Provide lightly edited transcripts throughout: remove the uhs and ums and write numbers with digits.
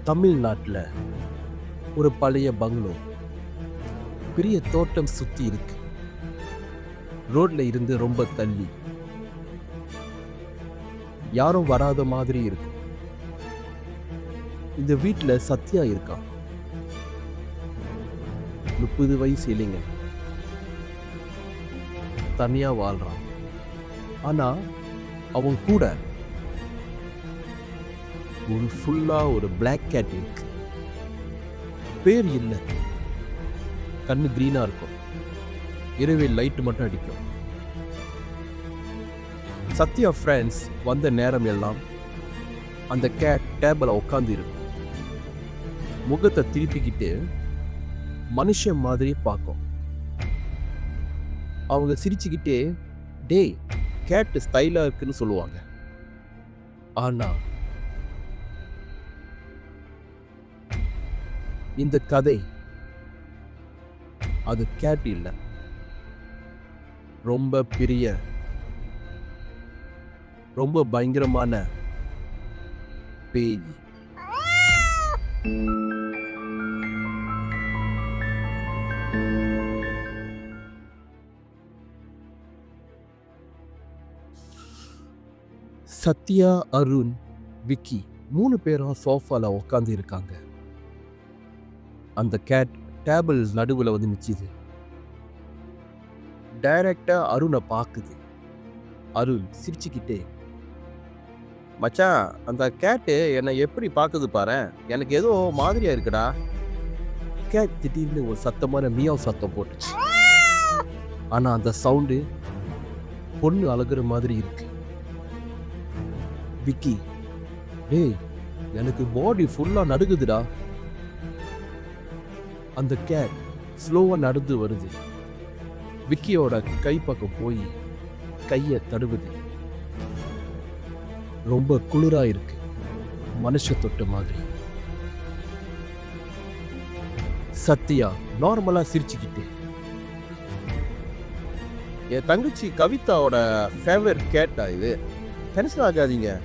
தமிழ்நாட்டுல ஒரு பழைய பங்களோ, பெரிய தோட்டம் சுத்தி இருக்கு. ரோட்ல இருந்து ரொம்ப தள்ளி, யாரும் வராத மாதிரி இருக்கு. இந்த வீட்ல சத்யா இருக்கான். 30 வயசு இளைஞன். தனியா வாழ்றான். ஆனா அவன் கூட ஒரு பிளாக் கேட் இருக்கு. பேர் இல்ல. கண்ணு கிரீனா இருக்கும். இரவில் லைட் மட்டும் அடிக்கும். சத்யா ஃப்ரெண்ட்ஸ் வந்த நேரம் எல்லாம் அந்த கேட் டேபிள உட்காந்து இருக்கும். முகத்தை திருப்பிக்கிட்டு மனுஷன் மாதிரி பார்க்கும். அவங்க சிரிச்சுக்கிட்டே, டேய் கேட் ஸ்டைலா இருக்குன்னு சொல்லுவாங்க. ஆனா இந்த கதை அது கேட் இல்ல, ரொம்ப பெரிய, ரொம்ப பயங்கரமான பேய். சத்யா, அருண், விக்கி 3 பேரும் சோஃபால உட்காந்து இருக்காங்க. அந்த கேட் டேபிள் நடுவுல வந்து நிக்குது. டைரக்டா அருணை பாக்குது. அருண் சிரிச்சுக்கிட்டே, மச்சான் அந்த கேட்டு என்னை எப்படி பாக்குது பாரு, எனக்கு ஏதோ மாதிரியா இருக்குடா. கேட் திடீர்னு ஒரு சத்தமான மியாவ் சத்தம் போட்டுச்சு. ஆனா அந்த சவுண்டு பொண்ணு அழுகுற மாதிரி இருக்கு. விக்கி, டேய் எனக்கு பாடி ஃபுல்லா நடுங்குதுடா. அந்த கேட் ஸ்லோவா நடந்து வருது. விக்கியோட கை பக்கம் போய் கைய தடுவுது. ரொம்ப குளிரா இருக்கு, மனுஷ தொட்ட மாதிரி. சத்யா நார்மலா சிரிச்சுக்கிட்டு, என் தங்கச்சி கவிதாவோட ஃபேவரட் கேட்டா இது, டென்ஷன் ஆகாதீங்க.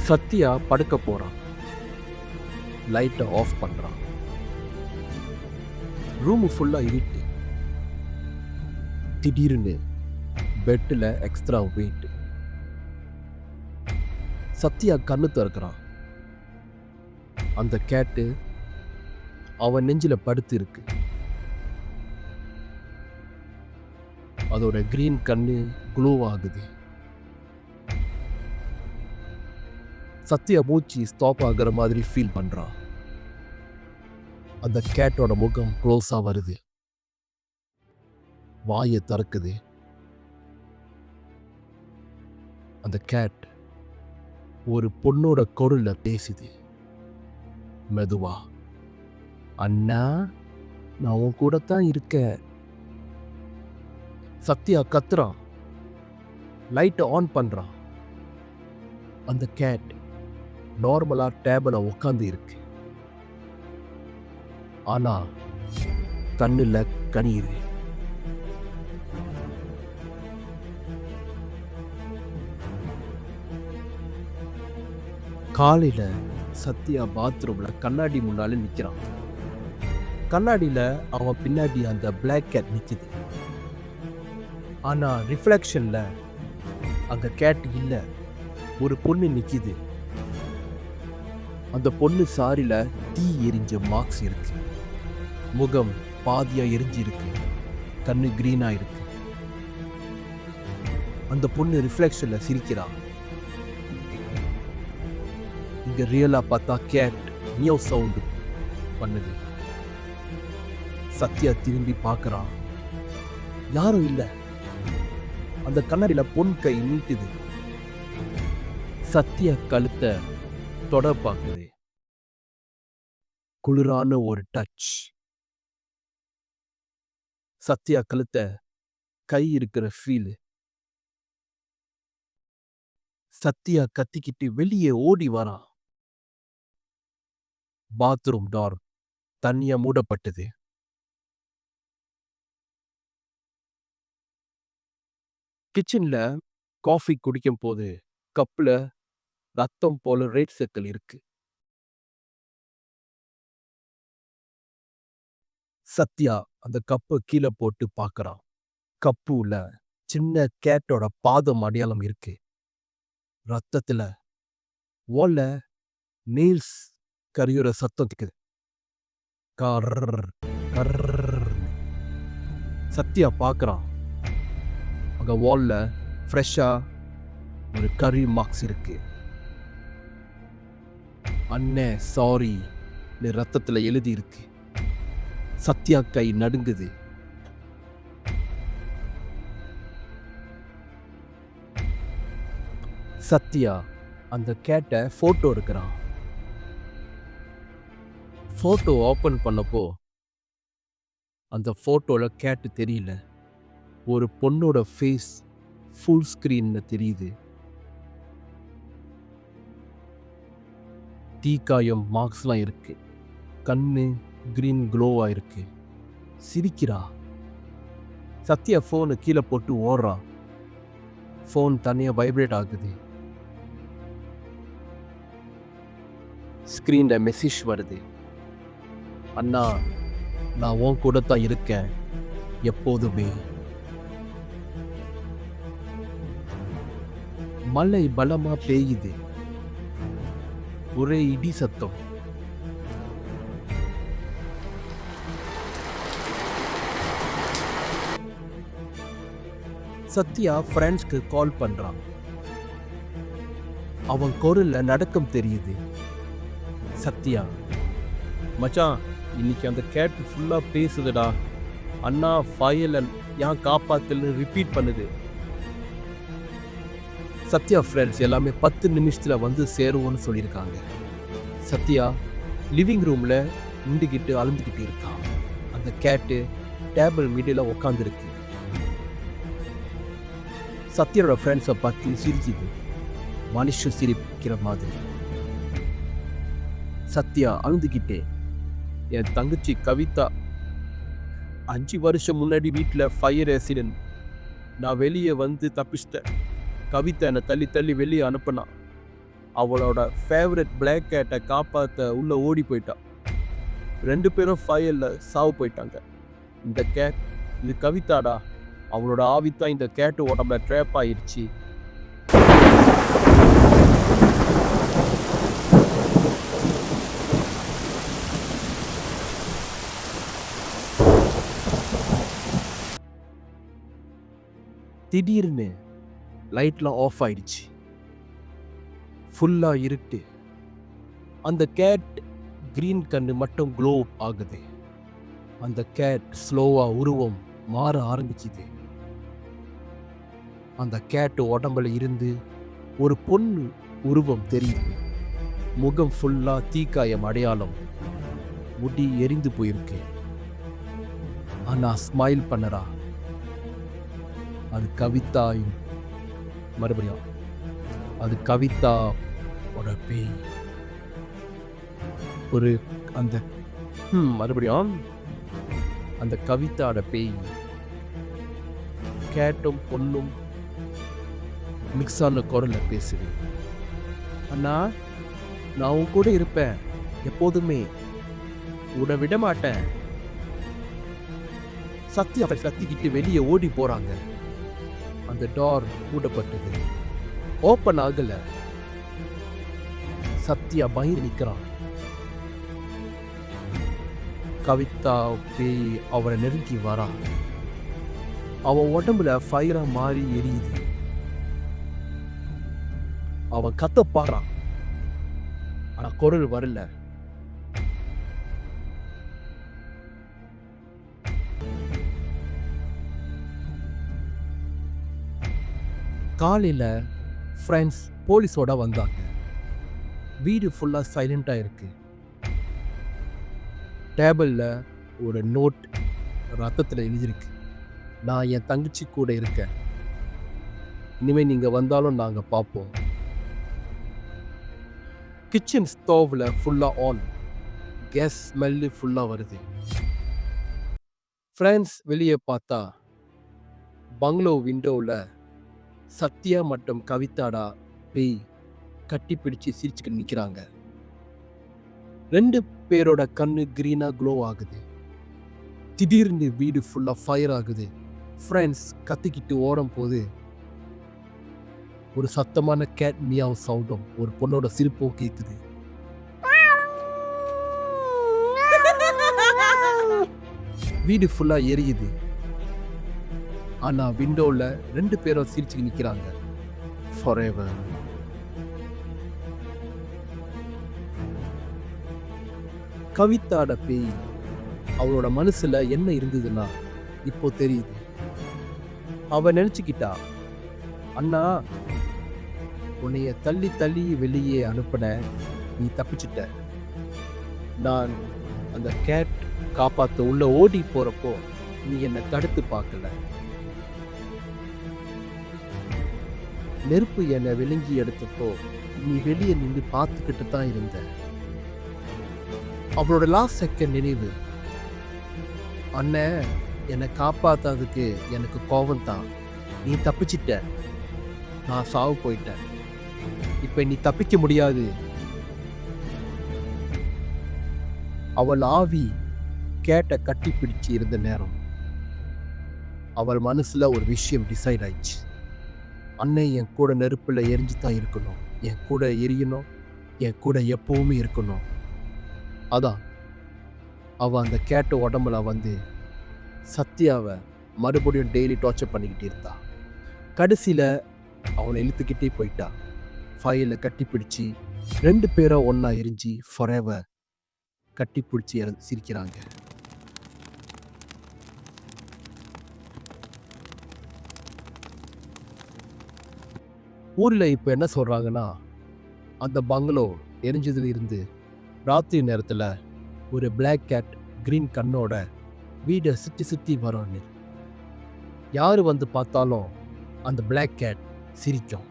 சத்யா படுக்க போறான். லைட்டை ஆஃப் பண்றான். ரூம் ஃபுல்லா இருட்டு. திடீர்னு பெட்ல எக்ஸ்ட்ரா வெயிட். சத்யா கண்ணு திறக்கிறான். அந்த கேட்டு அவன் நெஞ்சில படுத்து இருக்கு. அதோட கிரீன் கண்ணு க்ளோ ஆகுது. சத்யா மூச்சு ஸ்டாப் ஆகுற மாதிரி ஃபீல் பண்றான். அந்த கேட்டோட முகம் க்ளோஸா வருது. வாயை திறக்குது. அந்த கேட் ஒரு பொண்ணோட குரல்ல பேசுது. மெதுவா, அண்ணா நான் உன் கூட தான் இருக்கேன். சத்யா கத்துறான். லைட்டை ஆன் பண்றான். அந்த கேட் நார்மலா டேபிள உட்காந்து இருக்கு. ஆனா கண்ணுல கண்ணீர். காலையில சத்யா பாத்ரூம்ல கண்ணாடி முன்னால நிக்கிறான். கண்ணாடியில அவன் பின்னாடி அந்த பிளாக் கேட் நிக்குது. ஆனா ரிஃப்ளெக்ஷன்ல அங்க கேட் இல்ல, ஒரு பொண்ணு நிக்குது. அந்த பொண்ணு சாரில தீ எரிஞ்ச மார்க்ஸ் இருக்கு. முகம் பாதியா எரிஞ்சிருக்கு. கண்ணு கிரீனா இருக்கு. அந்த பொண்ணு ரிஃப்ளெக்ஷன்ல சிரிக்கிறா. இங்க ரியலா பார்த்தா கேட் மியாவ் சவுண்ட் பண்ணுது. சத்யா திரும்பி பார்க்கறான். யாரும் இல்ல. அந்த கண்ணாடியில பொன் கை நீட்டுது. சத்யா கழுத்தை தொட பார்க்குது. குளிரான ஒரு டச். சத்யா கழுத்த கை இருக்கிற ஃபீல். சத்யா கத்திக்கிட்டு வெளியே ஓடி வரான். பாத்ரூம் டோர் தனியா மூடப்பட்டது. கிச்சன்ல காஃபி குடிக்கும் போது கப்ல ரத்தம் போல ரெட் சர்க்கிள் இருக்கு. சத்யா அந்த கப்ப கீழ போட்டு பார்க்கறான். கப்பு உள்ள சின்ன கேட்டோட பாதம் அடையாளம் இருக்கு. ரத்தத்துல வால்ல நெயில்ஸ் கரியுற சத்தம் கேக்குது. கர்ர் கர்ர்ன்னு. சத்யா பார்க்கறான். அங்க வால்ல ஃப்ரெஷ்ஷா ஒரு கரி மார்க்ஸ் இருக்கு. அண்ணே சாரி ரத்தத்துல எழுதி இருக்கு. சத்யா கை நடுங்குது. சத்யா அந்த கேட்ட போட்டோ எடுக்கிறான். போட்டோ ஓபன் பண்ணப்போ அந்த போட்டோல கேட் தெரியல. ஒரு பொண்ணோட ஃபேஸ் ஃபுல் ஸ்கிரீன்ல தெரியுது. தீக்காயம் மார்க்ஸ்லாம் இருக்கு. கண்ணு கிரீன் க்ளோவா இருக்கு. சிரிக்கிறா. சத்யா ஃபோனை கீழே போட்டு ஓடுறான். ஃபோன் தனியா வைப்ரேட் ஆகுது. ஸ்கிரீன்ல மெசேஜ் வருது. அண்ணா, நான் உன் கூட தான் இருக்கேன் எப்போதுமே. மழை பலமா பெய்யுது. ஒரே இடி சத்தம். சத்யா ஃப்ரெண்ட்ஸ்க்கு கால் பண்றான். அவன் குரல்ல நடுக்கம் தெரியுது. சத்யா, மச்சான், இன்னைக்கு அந்த கேட் ஃபுல்லா பேசுதுடா. அண்ணா ஃபயல் ஏன் காப்பாத்துன்னு ரிப்பீட் பண்ணுது. சத்யா ஃப்ரெண்ட்ஸ் எல்லாமே 10 நிமிஷத்துல வந்து சேருவோன்னு சொல்லியிருக்காங்க. சத்யா லிவிங் ரூம்ல நின்றுக்கிட்டு அழுந்துக்கிட்டு இருக்கான். அந்த கேட்டு டேபிள் மீடியில உட்காந்துருக்கு. சத்யாவோட ஃப்ரெண்ட்ஸை பார்த்து சிரிக்குது. மனுஷன் சிரிக்கிற மாதிரி. சத்யா அழுந்துக்கிட்டே, என் தங்கச்சி கவிதா 5 வருஷம் முன்னாடி வீட்டில் ஃபயர் ஆக்சிடென்ட். நான் வெளியே வந்து தப்பிச்சிட்டேன். கவிதா என்னை தள்ளி தள்ளி வெளியே அனுப்புனான். அவளோட ஃபேவரட் பிளாக் கேட்டை காப்பாற்ற உள்ள ஓடி போயிட்டான். 2 பேரும் ஃபயரில் சாவு போயிட்டாங்க. இந்த கேட் இது கவிதாடா. அவளோட ஆவித்தான் இந்த கேட்டு உடம்புல ட்ராப் ஆயிடுச்சு. திடீர்னு லைட்லாம் ஆஃப் ஆயிடுச்சு. ஃபுல்லா இருட்டு. அந்த கேட் கிரீன் கண்ணு மட்டும் க்ளோ ஆகுது. அந்த கேட் ஸ்லோவா உருவம் மாற ஆரம்பிச்சுது. அந்த கேட் உடம்புல இருந்து ஒரு பொண்ணு உருவம் தெரியுது. முகம் ஃபுல்லா தீக்காயம் அடையாளம். முடி எரிந்து போயிருக்கு. ஆனா ஸ்மைல் பண்ணறா. அது கவிதா. மறுபடியும் அது கவிதாவோட பேய். ஒரு அந்த மறுபடியும் அந்த கவிதாவோட பேய் கேட்டும் பொண்ணும் மிக்ஸ் ஆன குரல்ல பேசுது. அண்ணா, நான் உன் கூட இருப்பேன் எப்போதுமே, உன்னை விட மாட்டேன். சத்யா கத்திக்கிட்டு வெளியே ஓடி போறாங்க. அந்த டோர் பூட்டப்பட்டது. ஓப்பன் ஆகல. சத்யா பயந்து நிற்கிறான். கவிதா பேய் அவனை நெருங்கி வரா. அவன் உடம்புல ஃபயரா மாறி எரியுது. அவன் கத்த பாடுறான். ஆனா குரல் வரல. காலையில ஃப்ரெண்ட்ஸ் போலீஸோட வந்தாங்க. வீடு ஃபுல்லா சைலண்டா இருக்கு. டேபிள்ல ஒரு நோட் ரத்தத்தில் எழுதியிருக்கு. நான் என் தங்கச்சி கூட இருக்கேன். இனிமேல் நீங்கள் வந்தாலும் நாங்கள் பார்ப்போம். கிச்சன் ஸ்டோவில் ஃபுல்லாக ஆன். கேஸ் ஸ்மெல்லு ஃபுல்லாக வருது. ஃப்ரெண்ட்ஸ் வெளியே பார்த்தா பங்களோ விண்டோவில் சத்யா மற்றும் கவிதாடா பேய் கட்டி பிடிச்சு சிரிச்சுக்கிட்டு நிக்கிறாங்க. 2 பேரோட கண்ணு கிரீனா க்ளோ ஆகுது. திடீர்னு வீடு ஃபுல்லா ஃபயர் ஆகுது. ஃப்ரெண்ட்ஸ் கத்திக்கிட்டு ஓடும் போது ஒரு சத்தமான கேட் மியாவ் சவுண்டும் ஒரு பொண்ணோட சிரிப்பும் கேக்குது. வீடு ஃபுல்லா எரியுது. ஆனா விண்டோல 2 பேரும் சிரிச்சுக்கிட்டு நிக்கிறாங்க. Forever. கவிதாட பேய் அவளோட மனசுல என்ன இருந்ததுன்னா இப்போ தெரியுது. அவ நினைச்சுக்கிட்டா, அண்ணா உன்னைய தள்ளி தள்ளி வெளியே அனுப்புன, நீ தப்பிச்சிட்ட. நான் அந்த கேட் காப்பாத்த உள்ள ஓடி போறப்போ நீ என்னை தடுத்து பார்க்கல. நெருப்பு என்னை விழுங்கி எடுத்தப்போ நீ வெளியே நின்று பார்த்துக்கிட்டு தான் இருந்த. அவளோட லாஸ்ட் செகண்ட் நினைவு, அண்ணன் என்னை காப்பாத்தாததுக்கு எனக்கு கோபம் தான். நீ தப்பிச்சிட்ட, நான் சாவு போயிட்டேன். இப்ப நீ தப்பிக்க முடியாது. அவள் ஆவி கேட்ட கட்டி பிடிச்சு இருந்த நேரம் அவள் மனசுல ஒரு விஷயம் டிசைட் ஆயிடுச்சு. அன்னை என் கூட நெருப்புல எரிஞ்சு தான் இருக்கணும், என் கூட எரியணும், என் கூட எப்பவுமே இருக்கணும். அதான் அவ அந்த கேட்ட உடம்புல வந்து சத்யாவை மறுபடியும் டெய்லி டார்ச்சர் பண்ணிக்கிட்டே இருந்தா. கடைசியில அவனை இழுத்துக்கிட்டே போயிட்டா. ஃபைல கட்டி பிடிச்சி 2 பேரும் ஒன்னா எரிஞ்சு ஃபொரெவர் கட்டி பிடிச்சி சிரிக்கிறாங்க. ஊர்ல இப்ப என்ன சொல்றாங்கன்னா, அந்த பங்களோ எரிஞ்சதுல இருந்து ராத்திரி நேரத்துல ஒரு பிளாக் கேட் கிரீன் கண்ணோட வீடை சுத்தி சுத்தி வரும்னு. யாரு வந்து பார்த்தாலும் அந்த பிளாக் கேட் சிரிக்கும்.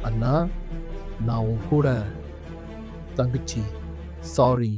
அண்ணா, நான் உன் கூட தங்கச்சி, சாரி.